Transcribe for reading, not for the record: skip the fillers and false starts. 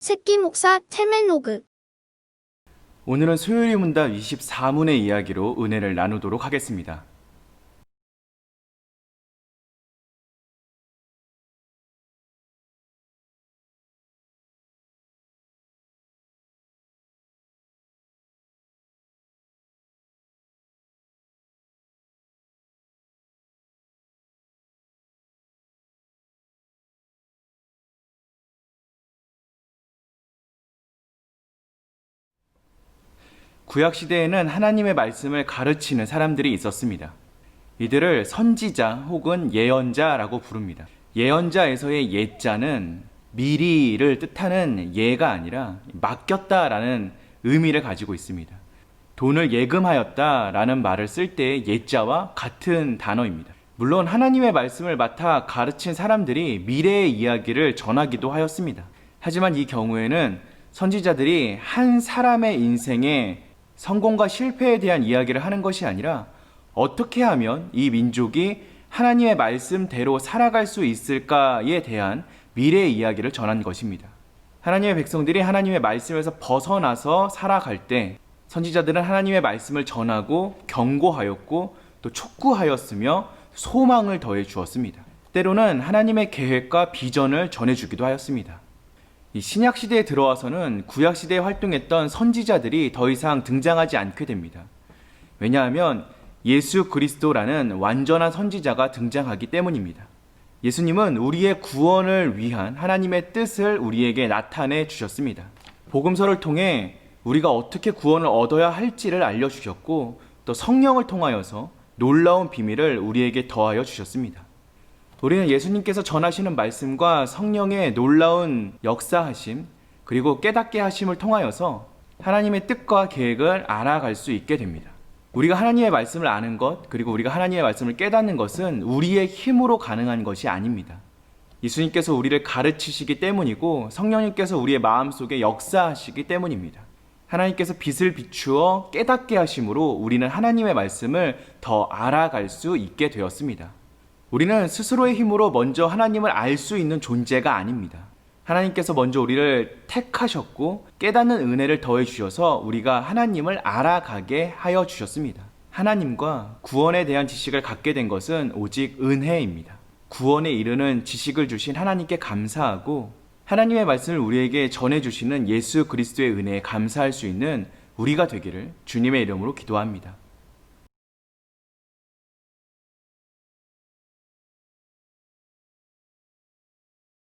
새끼 목사 텔멘로그. 오늘은 소요리 문답 24문의 이야기로 은혜를 나누도록 하겠습니다. 구약시대에는 하나님의 말씀을 가르치는 사람들이 있었습니다. 이들을 선지자 혹은 예언자라고 부릅니다. 예언자에서의 예자는 미리를 뜻하는 예가 아니라 맡겼다라는 의미를 가지고 있습니다. 돈을 예금하였다라는 말을 쓸 때의 예자와 같은 단어입니다. 물론 하나님의 말씀을 맡아 가르친 사람들이 미래의 이야기를 전하기도 하였습니다. 하지만 이 경우에는 선지자들이 한 사람의 인생의 성공과 실패에 대한 이야기를 하는 것이 아니라 어떻게 하면 이 민족이 하나님의 말씀대로 살아갈 수 있을까에 대한 미래의 이야기를 전한 것입니다. 하나님의 백성들이 하나님의 말씀에서 벗어나서 살아갈 때 선지자들은 하나님의 말씀을 전하고 경고하였고 또 촉구하였으며 소망을 더해 주었습니다. 때로는 하나님의 계획과 비전을 전해주기도 하였습니다. 이 신약 시대에 들어와서는 구약 시대에 활동했던 선지자들이 더 이상 등장하지 않게 됩니다. 왜냐하면 예수 그리스도라는 완전한 선지자가 등장하기 때문입니다. 예수님은 우리의 구원을 위한 하나님의 뜻을 우리에게 나타내 주셨습니다. 복음서를 통해 우리가 어떻게 구원을 얻어야 할지를 알려주셨고 또 성령을 통하여서 놀라운 비밀을 우리에게 더하여 주셨습니다. 우리는 예수님께서 전하시는 말씀과 성령의 놀라운 역사하심 그리고 깨닫게 하심을 통하여서 하나님의 뜻과 계획을 알아갈 수 있게 됩니다. 우리가 하나님의 말씀을 아는 것 그리고 우리가 하나님의 말씀을 깨닫는 것은 우리의 힘으로 가능한 것이 아닙니다. 예수님께서 우리를 가르치시기 때문이고 성령님께서 우리의 마음속에 역사하시기 때문입니다. 하나님께서 빛을 비추어 깨닫게 하심으로 우리는 하나님의 말씀을 더 알아갈 수 있게 되었습니다. 우리는 스스로의 힘으로 먼저 하나님을 알 수 있는 존재가 아닙니다. 하나님께서 먼저 우리를 택하셨고 깨닫는 은혜를 더해 주셔서 우리가 하나님을 알아가게 하여 주셨습니다. 하나님과 구원에 대한 지식을 갖게 된 것은 오직 은혜입니다. 구원에 이르는 지식을 주신 하나님께 감사하고 하나님의 말씀을 우리에게 전해주시는 예수 그리스도의 은혜에 감사할 수 있는 우리가 되기를 주님의 이름으로 기도합니다.